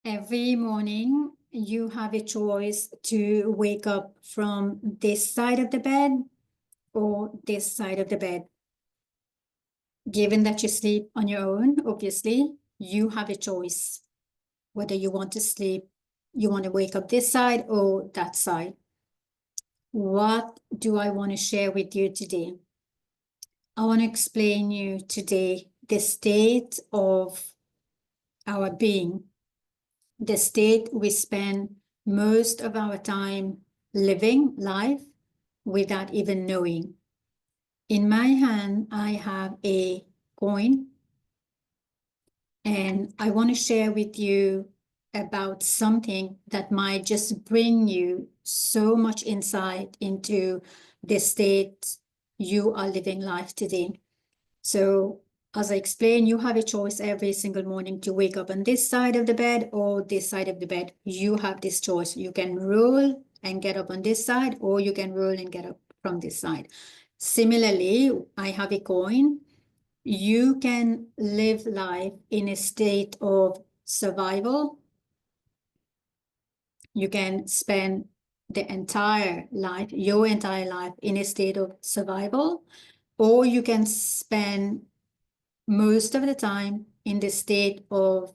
Every morning, you have a choice to wake up from this side of the bed or this side of the bed. Given that you sleep on your own, obviously, you have a choice whether you want to sleep, you want to wake up this side or that side. What do I want to share with you today? I want to explain you today the state of our being, the state we spend most of our time living life without even knowing. In my hand, I have a coin, and I want to share with you about something that might just bring you so much insight into the state you are living life today. So as I explained, you have a choice every single morning to wake up on this side of the bed or this side of the bed. You have this choice. You can roll and get up on this side, or you can roll and get up from this side. Similarly, I have a coin. You can live life in a state of survival. You can spend the entire life, your entire life, in a state of survival, or you can spend most of the time in the state of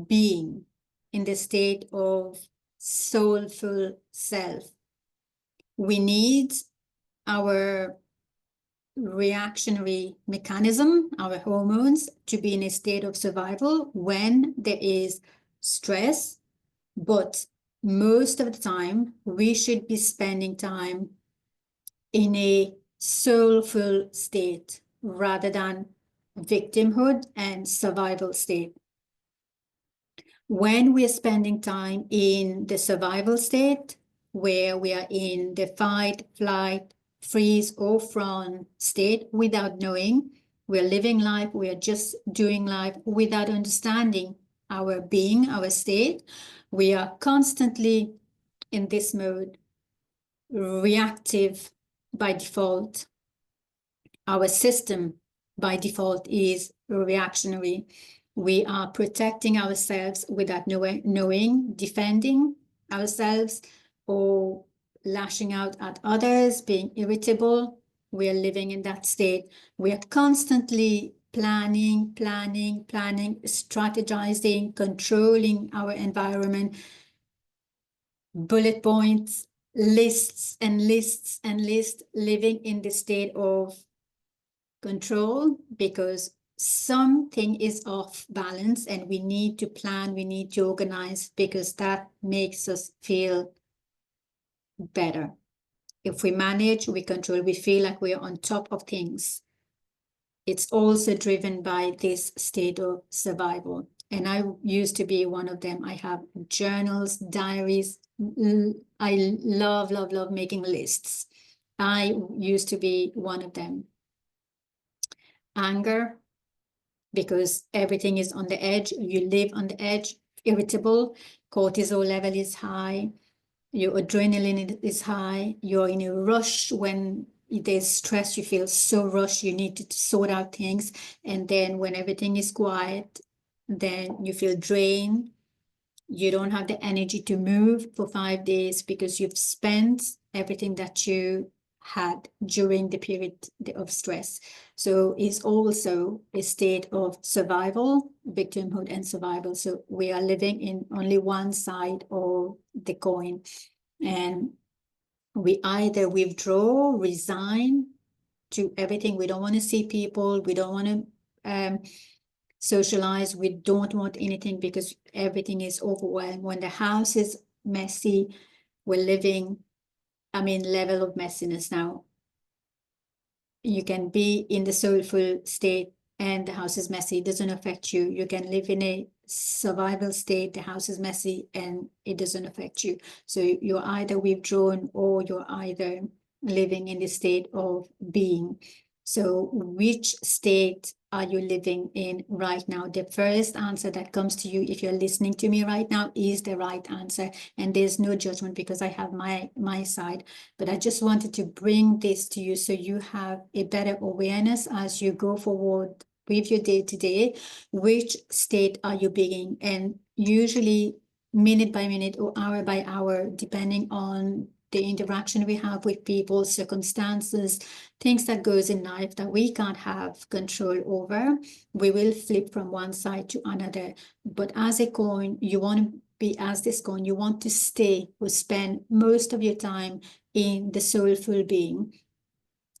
being, in the state of soulful self. We need our reactionary mechanism, our hormones, to be in a state of survival when there is stress. But most of the time, we should be spending time in a soulful state rather than victimhood and survival state. When we're spending time in the survival state, where we are in the fight, flight, freeze, or fawn state without knowing, we're living life, we are just doing life without understanding our being, our state. We are constantly in this mode, reactive by default. Our system by default is reactionary. We are protecting ourselves without knowing, defending ourselves, or lashing out at others, being irritable. We are living in that state. We are constantly planning, strategizing, controlling our environment, bullet points, lists and lists and lists, living in the state of control because something is off balance and we need to plan, we need to organize because that makes us feel better. If we manage, we control, we feel like we're on top of things. It's also driven by this state of survival. And I used to be one of them. I have journals, diaries. I love making lists. I used to be one of them. Anger, because everything is on the edge. You live on the edge, irritable, cortisol level is high, your adrenaline is high, you're in a rush. When there's stress, you feel so rushed, you need to sort out things. And then when everything is quiet, then you feel drained. You don't have the energy to move for 5 days because you've spent everything that you had during the period of stress. So it's also a state of survival, victimhood and survival. So we are living in only one side of the coin. And we either withdraw, resign to everything. We don't want to see people. We don't want to socialize. We don't want anything because everything is overwhelmed. When the house is messy, we're living, level of messiness now. You can be in the soulful state and the house is messy. It doesn't affect you. You can live in a survival state, the house is messy, and it doesn't affect you. So you're either withdrawn or you're either living in the state of being. So which state are you living in right now? The first answer that comes to you, if you're listening to me right now, is the right answer. And there's no judgment because I have my side. But I just wanted to bring this to you so you have a better awareness as you go forward with your day to day, which state are you being? And usually minute by minute or hour by hour, depending on the interaction we have with people, circumstances, things that goes in life that we can't have control over, we will flip from one side to another. But as a coin, you want to be as this coin, you want to stay or spend most of your time in the soulful being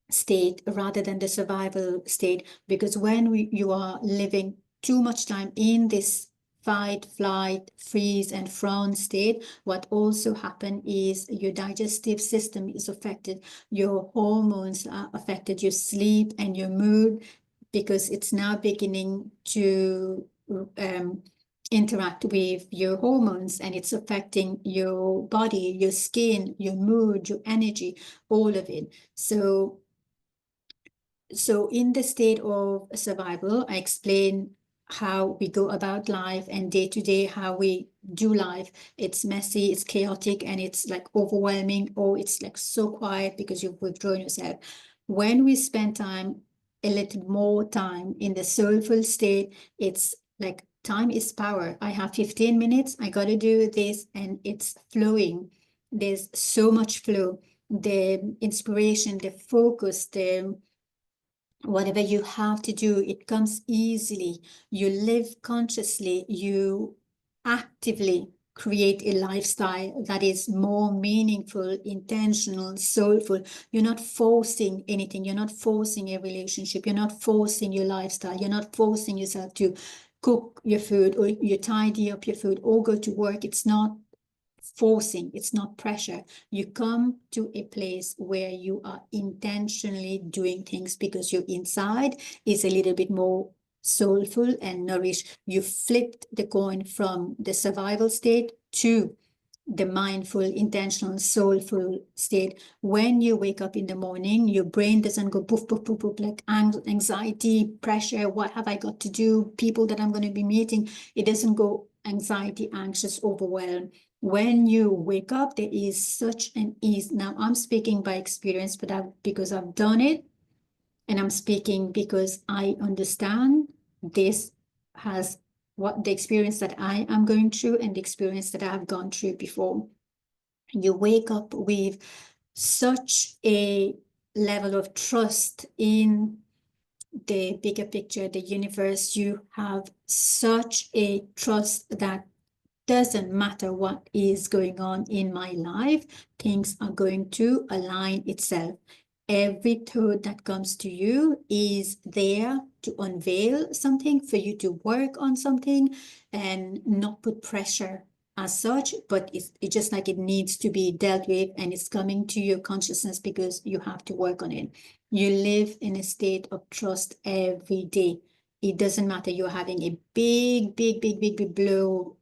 state rather than the survival state, because when you are living too much time in this fight, flight, freeze, and frown state, what also happen is your digestive system is affected, your hormones are affected, your sleep and your mood, because it's now beginning to interact with your hormones, and it's affecting your body, your skin, your mood, your energy, all of it. So in the state of survival, I explain how we go about life and day to day, how we do life. It's messy, it's chaotic, and it's like overwhelming, or it's like so quiet because you've withdrawn yourself. When we spend time, a little more time in the soulful state, it's like time is power. I have 15 minutes, I got to do this, and it's flowing. There's so much flow. The inspiration, the focus, the whatever you have to do, it comes easily. You live consciously, you actively create a lifestyle that is more meaningful, intentional, soulful. You're not forcing anything. You're not forcing a relationship. You're not forcing your lifestyle. You're not forcing yourself to cook your food, or you tidy up your food, or go to work. It's not forcing, it's not pressure. You come to a place where you are intentionally doing things because your inside is a little bit more soulful and nourished. You flipped the coin from the survival state to the mindful, intentional, soulful state. When you wake up in the morning, your brain doesn't go poof, poof, poof, poof, like anxiety, pressure, what have I got to do, people that I'm going to be meeting. It doesn't go anxiety, anxious, overwhelmed. When you wake up, there is such an ease. Now, I'm speaking by experience, but because I've done it, and I'm speaking because I understand this has what the experience that I am going through and the experience that I have gone through before. You wake up with such a level of trust in the bigger picture, the universe. You have such a trust that doesn't matter what is going on in my life, things are going to align itself. Every thought that comes to you is there to unveil something, for you to work on something, and not put pressure as such, but it's just like it needs to be dealt with, and it's coming to your consciousness because you have to work on it. You live in a state of trust every day. It doesn't matter you're having a big blow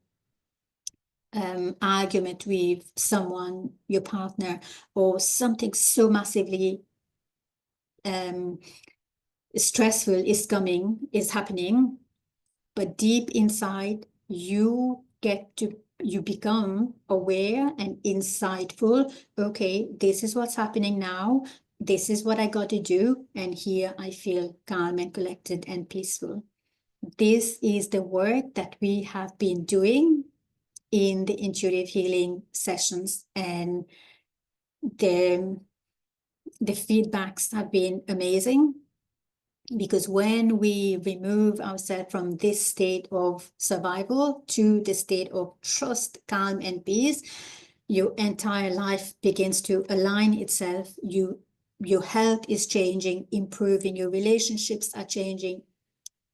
argument with someone, your partner, or something so massively stressful is happening, but deep inside you become aware and insightful. Okay, this is what's happening now, this is what I got to do, and here I feel calm and collected and peaceful. This is the work that we have been doing in the intuitive healing sessions, and the feedbacks have been amazing, because when we remove ourselves from this state of survival to the state of trust, calm, and peace, your entire life begins to align itself. Your health is changing, improving, your relationships are changing,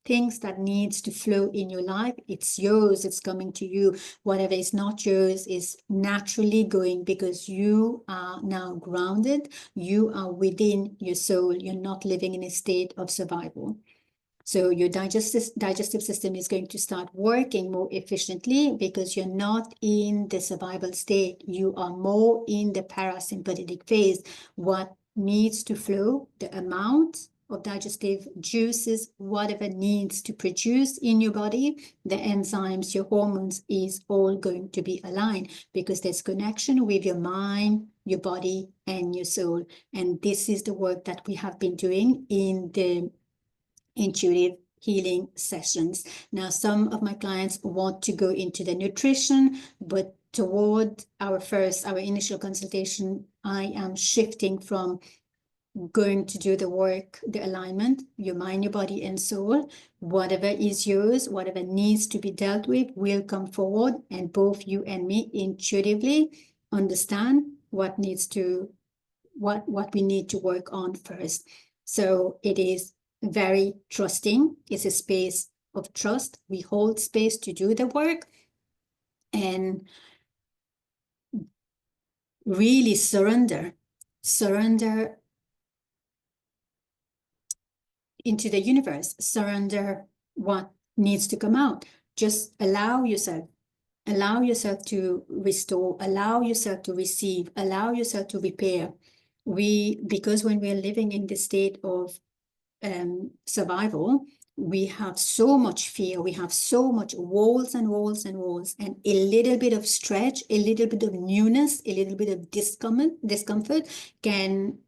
things that needs to flow in your life, it's yours, it's coming to you. Whatever is not yours is naturally going, because you are now grounded, you are within your soul, you're not living in a state of survival. So your digestive system is going to start working more efficiently, because you're not in the survival state, you are more in the parasympathetic phase. What needs to flow, the amount of digestive juices, whatever needs to produce in your body, the enzymes, your hormones, is all going to be aligned, because there's connection with your mind, your body, and your soul. And this is the work that we have been doing in the intuitive healing sessions. Now, some of my clients want to go into the nutrition, but toward our initial consultation, I am shifting from going to do the work, the alignment, your mind, your body, and soul. Whatever is yours, whatever needs to be dealt with will come forward, and both you and me intuitively understand what we need to work on first. So it is very trusting. It's a space of trust. We hold space to do the work and really surrender into the universe, surrender what needs to come out. Just allow yourself to restore, allow yourself to receive, allow yourself to repair. Because when we're living in the state of survival, we have so much fear, we have so much walls and walls and walls, and a little bit of stretch, a little bit of newness, a little bit of discomfort can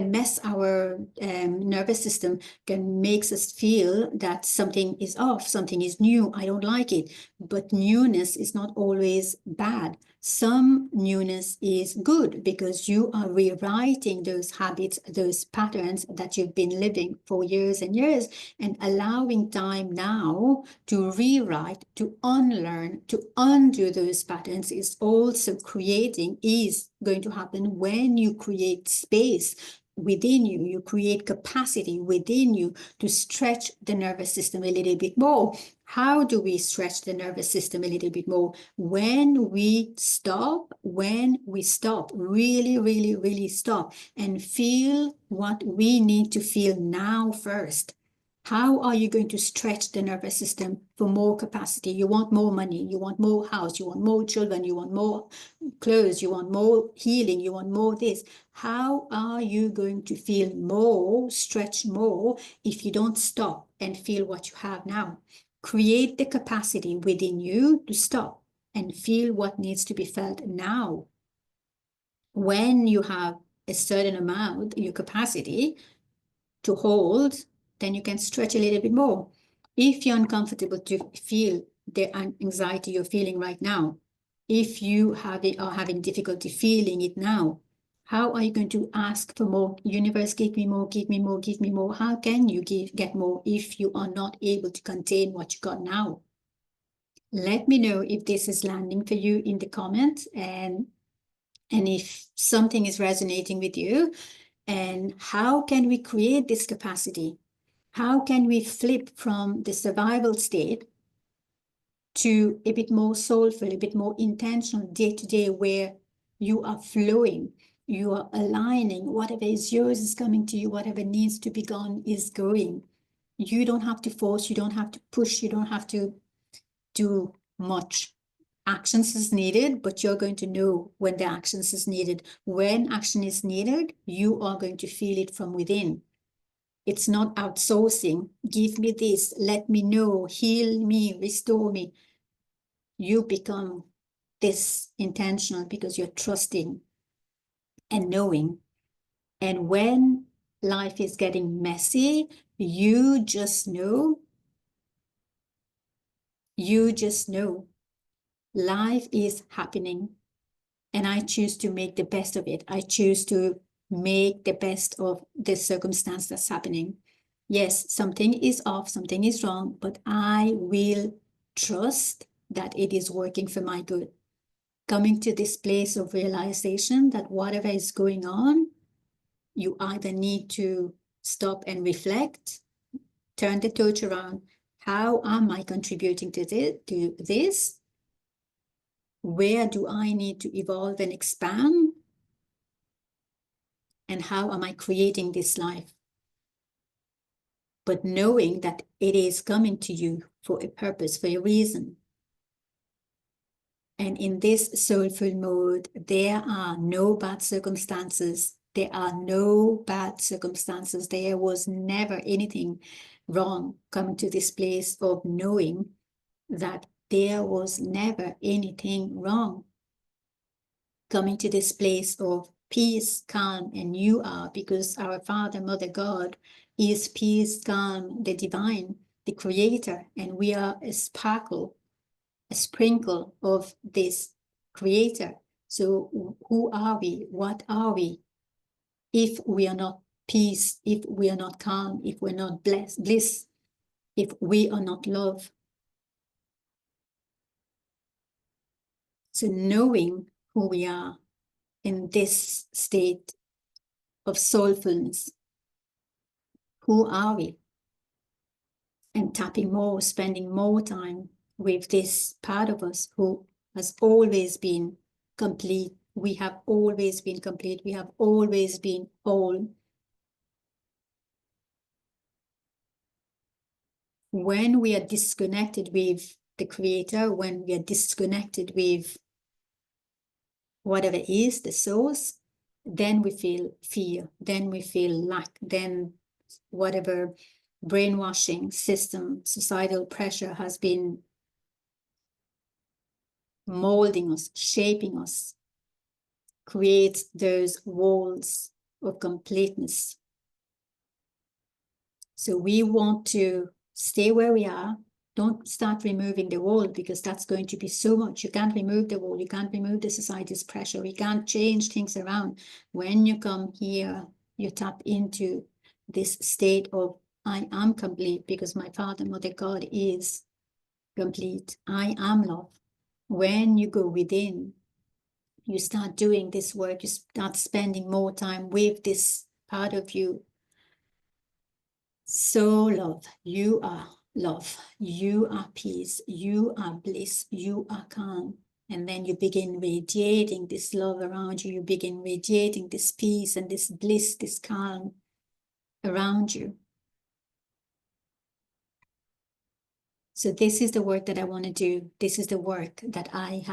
mess our nervous system, can makes us feel that something is off, something is new, I don't like it. But newness is not always bad. Some newness is good because you are rewriting those habits, those patterns that you've been living for years and years, and allowing time now to rewrite, to unlearn, to undo those patterns is going to happen when you create space within you. You create capacity within you to stretch the nervous system a little bit more. How do we stretch the nervous system a little bit more? When we stop, really, really, really stop and feel what we need to feel now first. How are you going to stretch the nervous system for more capacity? You want more money, you want more house, you want more children, you want more clothes, you want more healing, you want more this. How are you going to feel more, stretch more, if you don't stop and feel what you have now? Create the capacity within you to stop and feel what needs to be felt now. When you have a certain amount, your capacity to hold, then you can stretch a little bit more. If you're uncomfortable to feel the anxiety you're feeling right now, if you are having difficulty feeling it now, how are you going to ask for more? Universe, give me more, give me more, give me more. How can you get more if you are not able to contain what you got now? Let me know if this is landing for you in the comments, and if something is resonating with you. And how can we create this capacity? How can we flip from the survival state to a bit more soulful, a bit more intentional day to day, where you are flowing, you are aligning, whatever is yours is coming to you, whatever needs to be gone is going. You don't have to force, you don't have to push, you don't have to do much. Actions is needed, but you're going to know when the actions is needed. When action is needed, you are going to feel it from within. It's not outsourcing. Give me this, let me know, heal me, restore me. You become this intentional because you're trusting and knowing. And when life is getting messy, you just know life is happening, and I choose to make the best of it. I choose to make the best of the circumstance that's happening. Yes, something is off, something is wrong, but I will trust that it is working for my good. Coming to this place of realization that whatever is going on, you either need to stop and reflect, turn the torch around. How am I contributing to this? Where do I need to evolve and expand? And how am I creating this life? But knowing that it is coming to you for a purpose, for a reason. And in this soulful mode, there are no bad circumstances. There are no bad circumstances. There was never anything wrong. Coming to this place of knowing that there was never anything wrong. Coming to this place of peace, calm, and you are, because our Father, Mother, God is peace, calm, the divine, the creator, and we are a sparkle, a sprinkle of this creator. So who are we? What are we? If we are not peace, if we are not calm, if we're not bliss, if we are not love. So knowing who we are in this state of soulfulness, who are we? And tapping more, spending more time with this part of us who has always been complete. We have always been complete. We have always been whole. When we are disconnected with the creator, when we are disconnected with whatever is the source, then we feel fear, then we feel lack, then whatever brainwashing system, societal pressure has been molding us, shaping us, creates those walls of completeness. So we want to stay where we are. Don't start removing the wall, because that's going to be so much. You can't remove the wall. You can't remove the society's pressure. You can't change things around. When you come here, you tap into this state of, I am complete because my Father, Mother, God is complete. I am love. When you go within, you start doing this work, you start spending more time with this part of you. So love, you are love, you are peace, you are bliss, you are calm. And then you begin radiating this love around you. You begin radiating this peace and this bliss, this calm around you. So this is the work that I want to do. This is the work that I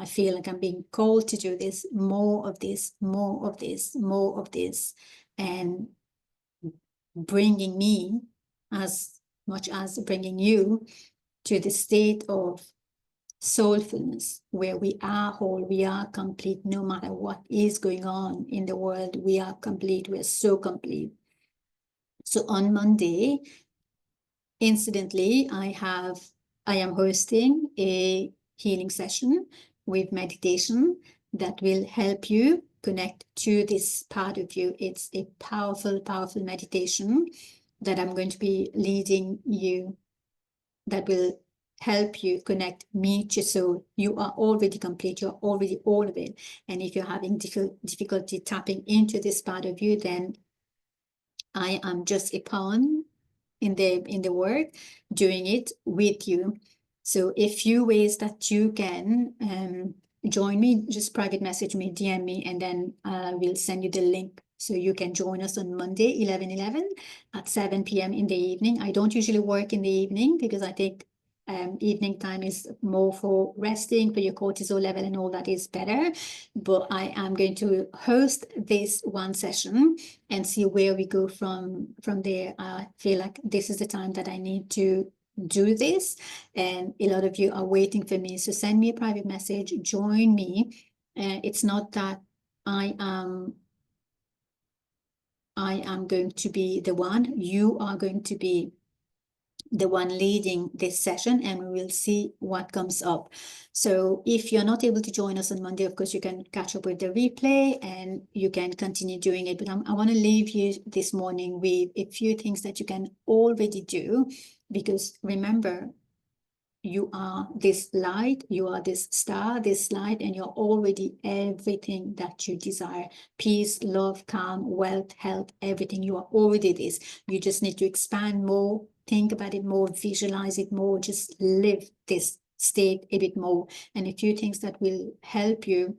feel like I'm being called to do this, more of this, more of this, more of this, and bringing me as much as bringing you to the state of soulfulness, where we are whole, we are complete, no matter what is going on in the world, we are complete, we are so complete. So on Monday, incidentally, I am hosting a healing session with meditation that will help you connect to this part of you. It's a powerful, powerful meditation that I'm going to be leading you, that will help you connect, meet your soul. You are already complete. You're already all of it. And if you're having difficulty tapping into this part of you, then I am just a pawn in the work, doing it with you. So a few ways that you can join me, just private message me, DM me, and then we'll send you the link so you can join us on Monday, 11/11 at 7 p.m. in the evening. I don't usually work in the evening because I think evening time is more for resting, for your cortisol level and all that is better. But I am going to host this one session and see where we go from there. I feel like this is the time that I need to do this, and a lot of you are waiting for me. So send me a private message, join me. It's not that I am going to be the one. You are going to be the one leading this session, and we will see what comes up. So if you're not able to join us on Monday, of course, you can catch up with the replay and you can continue doing it. But I want to leave you this morning with a few things that you can already do, because remember, you are this light, you are this star, this light, and you're already everything that you desire. Peace, love, calm, wealth, health, everything. You are already this. You just need to expand more, think about it more, visualize it more, just live this state a bit more. And a few things that will help you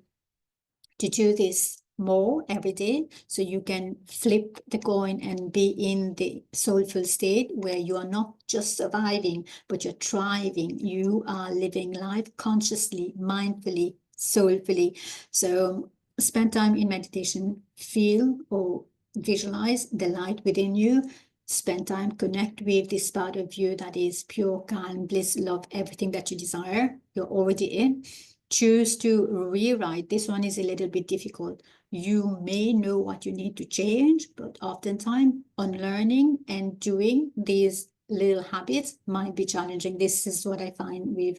to do this more every day, so you can flip the coin and be in the soulful state where you are not just surviving, but you're thriving. You are living life consciously, mindfully, soulfully. So spend time in meditation, feel or visualize the light within you. Spend time, connect with this part of you that is pure, calm, bliss, love, everything that you desire. You're already in. Choose to rewrite. This one is a little bit difficult. You may know what you need to change, but oftentimes unlearning and doing these little habits might be challenging. This is what I find with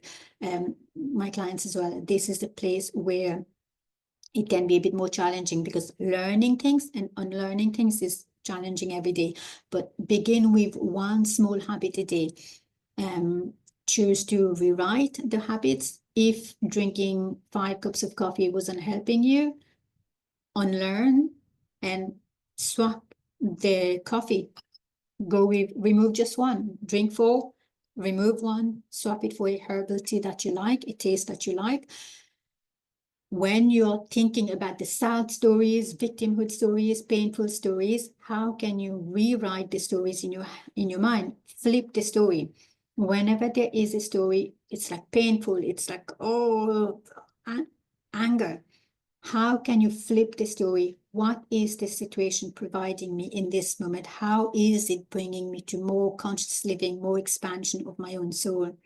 my clients as well. This is the place where it can be a bit more challenging, because learning things and unlearning things is challenging every day. But begin with one small habit a day. Choose to rewrite the habits. If drinking 5 cups of coffee wasn't helping you, unlearn and swap the coffee. Go with, remove just one, drink 4, remove one, swap it for a herbal tea that you like, a taste that you like. When you're thinking about the sad stories, victimhood stories, painful stories, how can you rewrite the stories in your mind? Flip the story. Whenever there is a story, it's like painful, it's like, oh, anger. How can you flip the story? What is the situation providing me in this moment? How is it bringing me to more conscious living, more expansion of my own soul?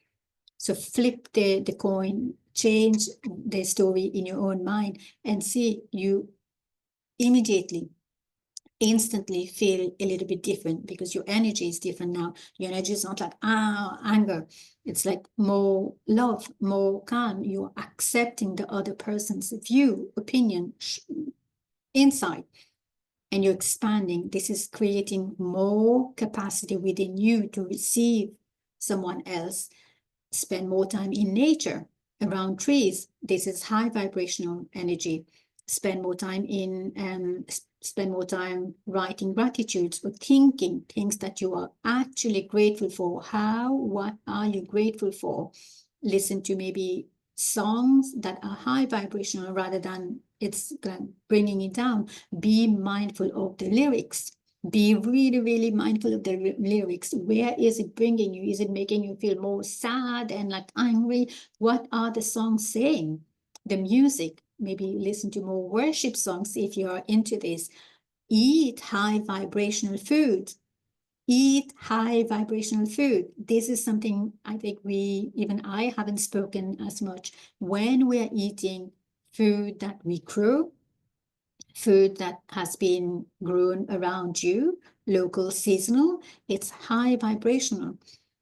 So flip the coin, change the story in your own mind, and see, you immediately, instantly feel a little bit different, because your energy is different now. Your energy is not like anger. It's like more love, more calm. You're accepting the other person's view, opinion, insight, and you're expanding. This is creating more capacity within you to receive someone else. Spend more time in nature, around trees. This is high vibrational energy. Spend more time writing gratitudes, or thinking things that you are actually grateful for. What are you grateful for? Listen to maybe songs that are high vibrational, rather than it's bringing it down. Be mindful of the lyrics. Be really, really mindful of the lyrics. Where is it bringing you? Is it making you feel more sad and like angry? What are the songs saying? The music. Maybe listen to more worship songs if you are into this. Eat high vibrational food. Eat high vibrational food. This is something I think even I haven't spoken as much. When we are eating food that we grow, food that has been grown around you, local, seasonal, it's high vibrational,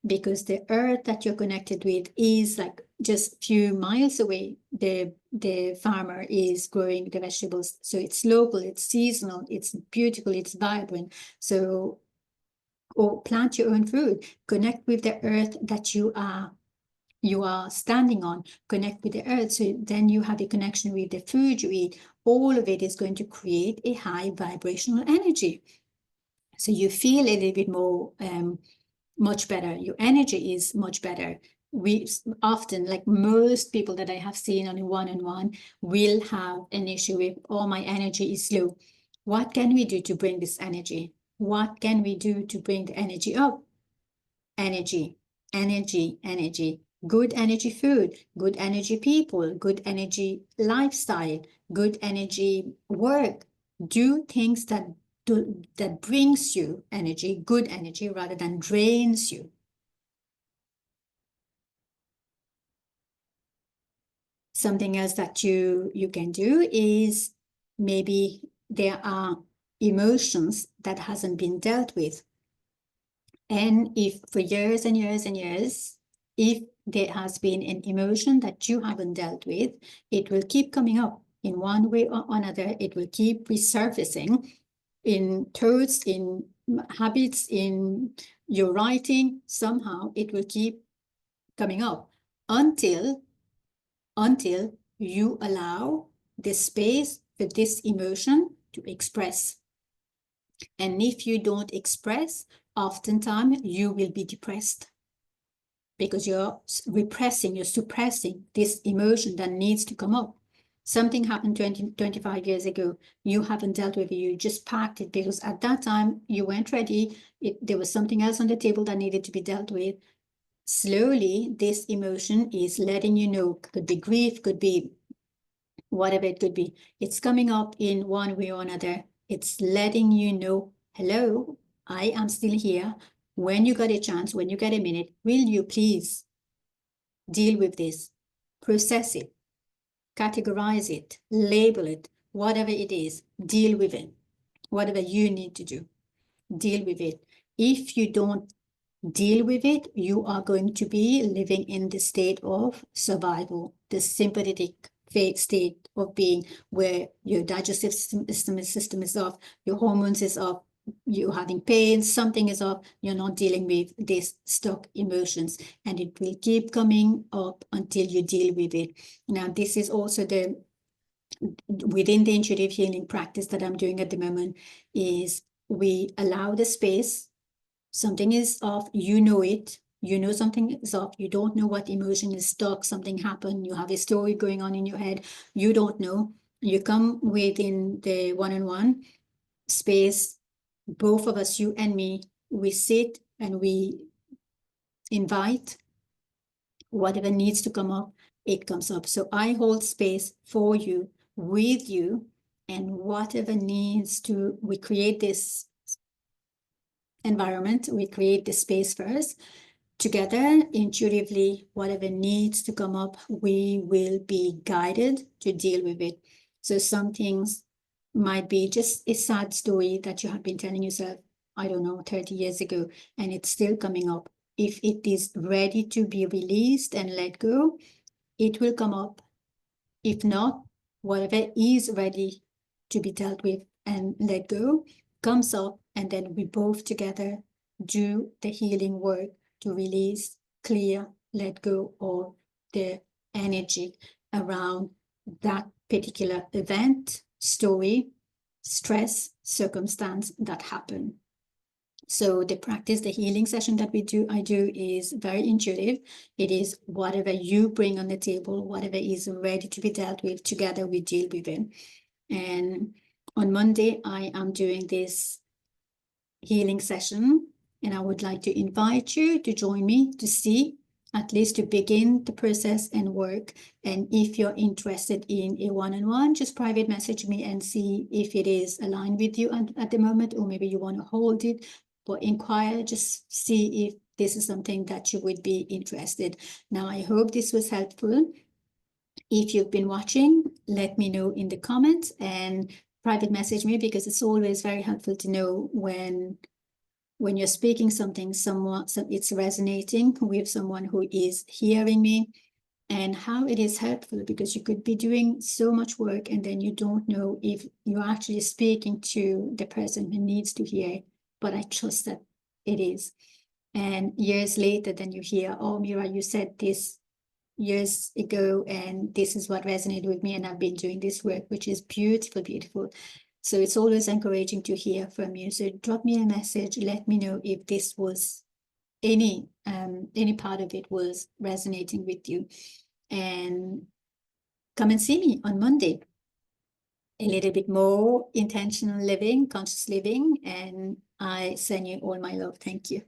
because the earth that you're connected with is like just a few miles away. The farmer is growing the vegetables, so it's local, it's seasonal, it's beautiful, it's vibrant. So, or plant your own food, connect with the earth that you are standing on, connect with the earth. So then you have a connection with the food you eat. All of it is going to create a high vibrational energy. So you feel a little bit more, much better. Your energy is much better. We often, like most people that I have seen on a one-on-one, will have an issue with, oh, my energy is low. What can we do to bring this energy? What can we do to bring the energy up? Energy, energy, energy. Good energy food, good energy people, good energy lifestyle, good energy work. Do things that brings you energy, good energy, rather than drains you. Something else that you can do is, maybe there are emotions that hasn't been dealt with. And if for years and years and years, if there has been an emotion that you haven't dealt with, it will keep coming up in one way or another. It will keep resurfacing in thoughts, in habits, in your writing. Somehow it will keep coming up until you allow the space for this emotion to express. And if you don't express, oftentimes you will be depressed, because you're repressing, you're suppressing this emotion that needs to come up. Something happened 25 years ago. You haven't dealt with it. You just packed it because at that time you weren't ready. There was something else on the table that needed to be dealt with. Slowly, this emotion is letting you know, could be grief, could be whatever it could be. It's coming up in one way or another. It's letting you know, hello, I am still here. When you got a chance, when you get a minute, will you please deal with this, process it, categorize it, label it, whatever it is, deal with it. Whatever you need to do, deal with it. If you don't deal with it, you are going to be living in the state of survival, the sympathetic state of being, where your digestive system is off, your hormones is off, you're having pain, something is off, you're not dealing with these stuck emotions, and it will keep coming up until you deal with it. Now, this is also the within the intuitive healing practice that I'm doing at the moment, is we allow the space. Something is off, you know it, you know something is off, you don't know what emotion is stuck, something happened, you have a story going on in your head, you don't know. You come within the one-on-one space, both of us, you and me, we sit and we invite whatever needs to come up, it comes up. So I hold space for you, with you, and whatever needs to, we create this environment, we create the space first. Together, intuitively, whatever needs to come up, we will be guided to deal with it. So some things might be just a sad story that you have been telling yourself, I don't know, 30 years ago, and it's still coming up. If it is ready to be released and let go, it will come up. If not, whatever is ready to be dealt with and let go comes up, and then we both together do the healing work to release, clear, let go of the energy around that particular event, story, stress, circumstance that happened. So the practice, the healing session that I do is very intuitive. It is whatever you bring on the table, whatever is ready to be dealt with, together we deal with it. And on Monday, I am doing this healing session, and I would like to invite you to join me to see, at least to begin the process and work. And if you're interested in a one-on-one, just private message me and see if it is aligned with you at the moment, or maybe you want to hold it, but inquire, just see if this is something that you would be interested. Now, I hope this was helpful. If you've been watching, let me know in the comments and private message me, because it's always very helpful to know when you're speaking something, it's resonating with someone who is hearing me, and how it is helpful, because you could be doing so much work and then you don't know if you're actually speaking to the person who needs to hear it. But I trust that it is. And years later, then you hear, oh, Mira, you said this years ago, and this is what resonated with me, and I've been doing this work, which is beautiful, beautiful. So it's always encouraging to hear from you. So drop me a message, let me know if this was any part of it was resonating with you, and come and see me on Monday. A little bit more intentional living, conscious living, and I send you all my love. Thank you.